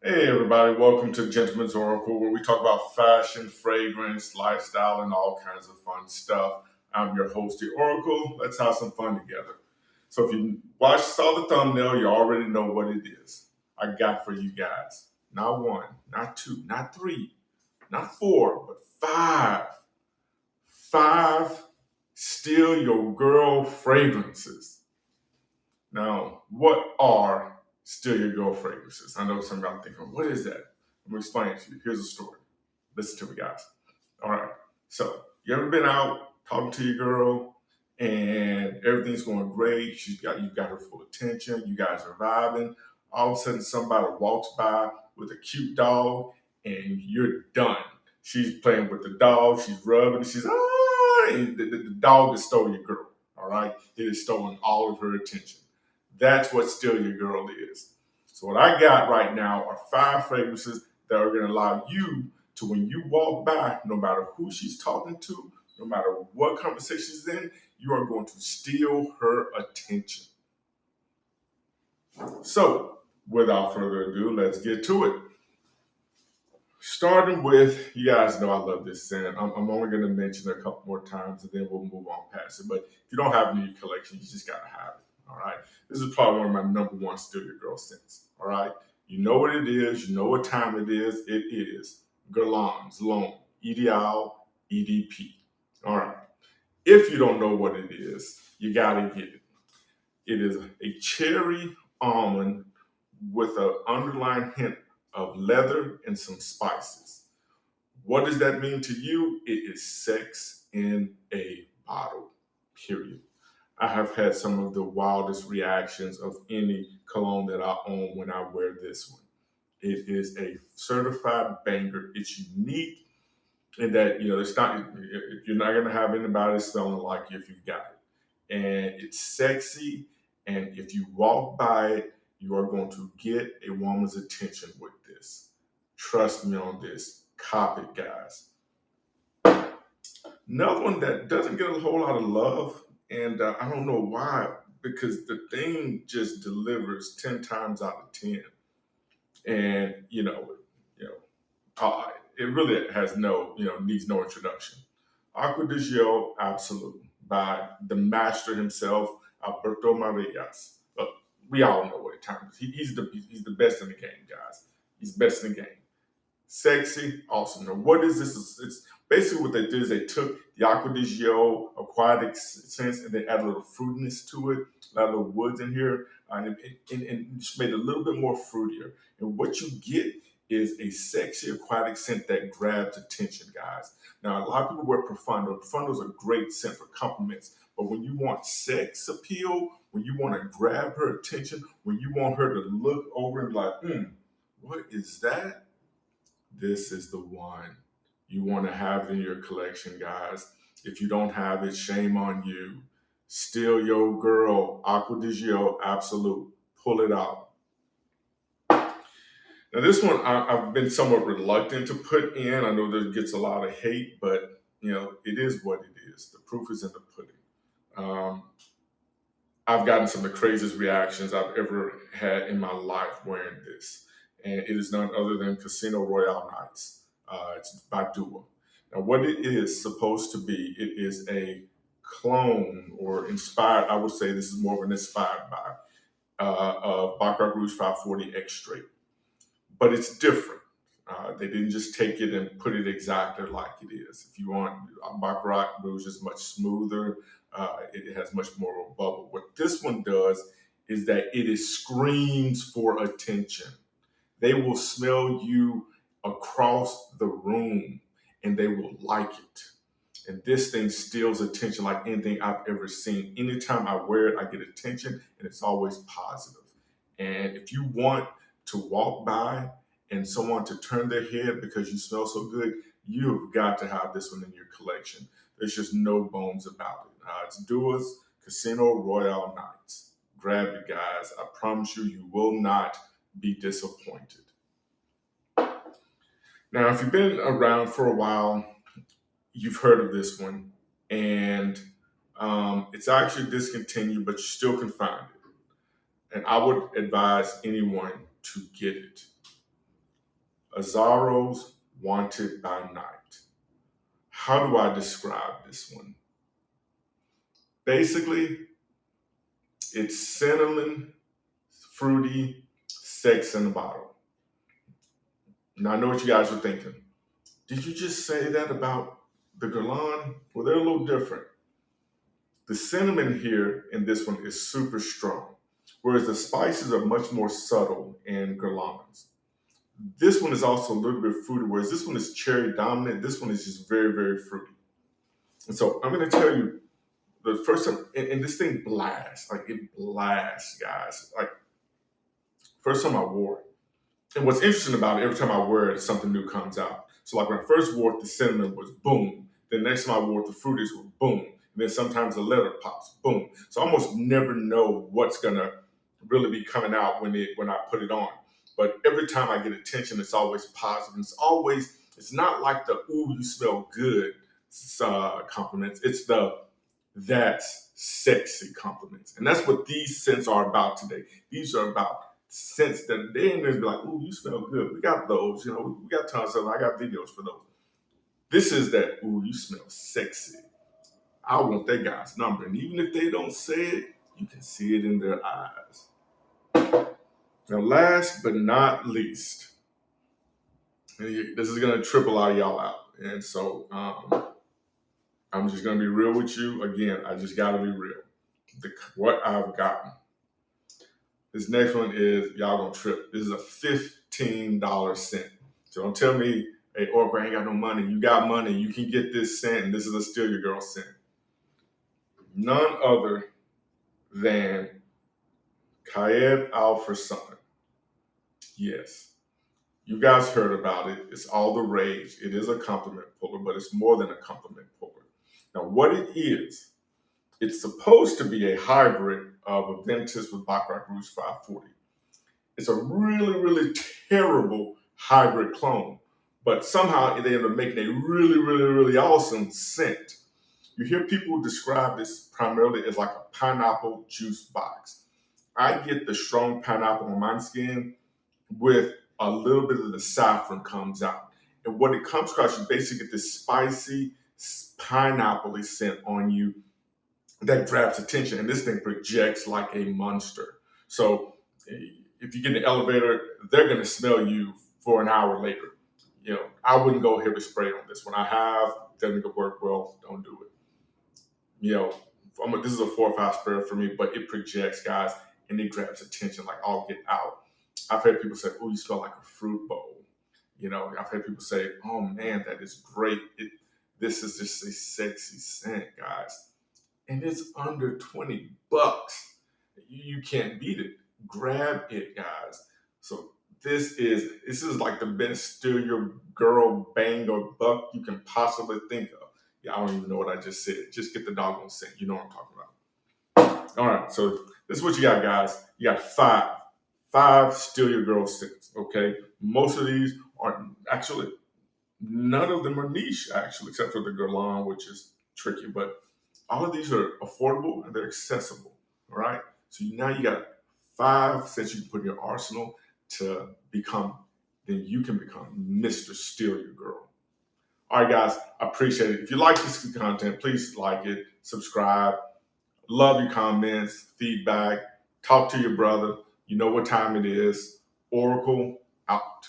Hey everybody, welcome to Gentleman's Oracle, where we talk about fashion, fragrance, lifestyle, and all kinds of fun stuff. I'm your host, the Oracle. Let's have some fun together. So if you saw the thumbnail, you already know what it is. I got for you guys. Not one, not two, not three, not four, but five. Five steal your girl fragrances. Now, what are still your girl fragrances? I know some of y'all are thinking, what is that? I'm gonna explain it to you. Here's a story. Listen to me, guys. All right. So, you ever been out talking to your girl and everything's going great? You've got her full attention. You guys are vibing. All of a sudden, somebody walks by with a cute dog, and you're done. She's playing with the dog. She's rubbing. She's and the dog has stolen your girl. All right, it has stolen all of her attention. That's what Still Your Girl is. So what I got right now are five fragrances that are going to allow you to, when you walk by, no matter who she's talking to, no matter what conversation she's in, you are going to steal her attention. So without further ado, let's get to it. Starting with, you guys know I love this scent. I'm only going to mention it a couple more times and then we'll move on past it. But if you don't have it in your collection, you just got to have it. All right. This is probably one of my number one Still Your Girl scents. All right. You know what it is. You know what time it is. It is Guerlain's Loan, EDL, EDP. All right. If you don't know what it is, you got to get it. It is a cherry almond with an underlying hint of leather and some spices. What does that mean to you? It is sex in a bottle, period. I have had some of the wildest reactions of any cologne that I own when I wear this one. It is a certified banger. It's unique in that, it's not, you're not going to have anybody smelling like you if you've got it. And it's sexy. And if you walk by it, you are going to get a woman's attention with this. Trust me on this. Cop it, guys. Another one that doesn't get a whole lot of love, and I don't know why, because the thing just delivers 10 times out of 10. And, you know, it really has needs no introduction. Aqua Di Gio Absolu by the master himself, Alberto Marias. Look, we all know what time it is. He's the best in the game, guys. He's best in the game. Sexy, awesome. Now, what is this? It's basically what they did is they took the Aqua Di Gio aquatic sense and they added a little fruitiness to it, a little woods in here, and just made it a little bit more fruitier. And what you get is a sexy aquatic scent that grabs attention, guys. Now, a lot of people wear Profundo. Profundo is a great scent for compliments, but when you want sex appeal, when you want to grab her attention, when you want her to look over and be like, what is that? This is the one you want to have in your collection, guys. If you don't have it, shame on you. Still your girl, Acqua Di Gio Absolu. Pull it out. Now, this one I've been somewhat reluctant to put in. I know that gets a lot of hate, but it is what it is. The proof is in the pudding. Um, I've gotten some of the craziest reactions I've ever had in my life wearing this. And it is none other than Casino Royale Nights. It's by Dua. Now, what it is supposed to be, it is a clone or inspired, I would say this is more of an inspired by, of Baccarat Rouge 540 X Straight. But it's different. They didn't just take it and put it exactly like it is. If you want, Baccarat Rouge is much smoother. It has much more of a bubble. What this one does is that it screams for attention. They will smell you across the room and they will like it. And this thing steals attention like anything I've ever seen. Anytime I wear it, I get attention and it's always positive. And if you want to walk by and someone to turn their head because you smell so good, you've got to have this one in your collection. There's just no bones about it. It's Dua's Casino Royale Nights. Grab it, guys. I promise you, you will not be disappointed. Now, if you've been around for a while, you've heard of this one, and it's actually discontinued, but you still can find it. And I would advise anyone to get it. Azarro's Wanted by Night. How do I describe this one? Basically, it's cinnamon, fruity, sex in a bottle. Now I know what you guys are thinking. Did you just say that about the Guerlain? Well, they're a little different. The cinnamon here in this one is super strong, whereas the spices are much more subtle in Guerlain's. This one is also a little bit fruity, whereas this one is cherry dominant. This one is just very, very fruity. And so I'm going to tell you the first time, and this thing blasts, like it blasts, guys. Like first time I wore it. And what's interesting about it, every time I wear it, something new comes out. So like when I first wore it, the cinnamon was boom. The next time I wore it, the fruities were boom. And then sometimes the leather pops, boom. So I almost never know what's gonna really be coming out when I put it on. But every time I get attention, it's always positive. It's not like the ooh, you smell good compliments. It's the that's sexy compliments. And that's what these scents are about today. These are about scents that they ain't gonna be like, ooh, you smell good. We got those, we got tons of them. I got videos for those. This is that, ooh, you smell sexy. I want that guy's number. And even if they don't say it, you can see it in their eyes. Now, last but not least, this is gonna trip a lot of y'all out. And so I'm just gonna be real with you. Again, I just gotta be real. What I've gotten. This next one is Y'all Gonna Trip. This is a $15 scent. So don't tell me, hey, Oracle, I ain't got no money. You got money. You can get this scent, and this is a Steal Your Girl scent. None other than Qaed Al Fursan. Yes. You guys heard about it. It's all the rage. It is a compliment puller, but it's more than a compliment puller. Now, what it is, it's supposed to be a hybrid of Aventus with Baccarat Rouge 540. It's a really, really terrible hybrid clone, but somehow they end up making a really, really, really awesome scent. You hear people describe this primarily as like a pineapple juice box. I get the strong pineapple on my skin with a little bit of the saffron comes out. And what it comes across, you basically get this spicy, pineapple-y scent on you that grabs attention. And this thing projects like a monster. So if you get in the elevator, they're going to smell you for an hour later. I wouldn't go heavy spray on this one. I have, doesn't work well, don't do it. This is a 4 or 5 sprayer for me, but it projects, guys, and it grabs attention like all get out. I've heard people say, oh, you smell like a fruit bowl. I've heard people say, oh man, that is great. This is just a sexy scent, guys. And it's under 20 bucks. You can't beat it. Grab it, guys. So this is like the best Steal Your Girl bang or buck you can possibly think of. Yeah, I don't even know what I just said. Just get the doggone scent. You know what I'm talking about. All right, so this is what you got, guys. You got five Steal Your Girl scents, okay? Most of these are actually, none of them are niche, actually, except for the Guerlain, which is tricky, but all of these are affordable and they're accessible, all right? So now you got 5 scents you can put in your arsenal to then you can become Mr. Steal Your Girl. All right, guys, I appreciate it. If you like this content, please like it, subscribe. Love your comments, feedback. Talk to your brother. You know what time it is. Oracle out.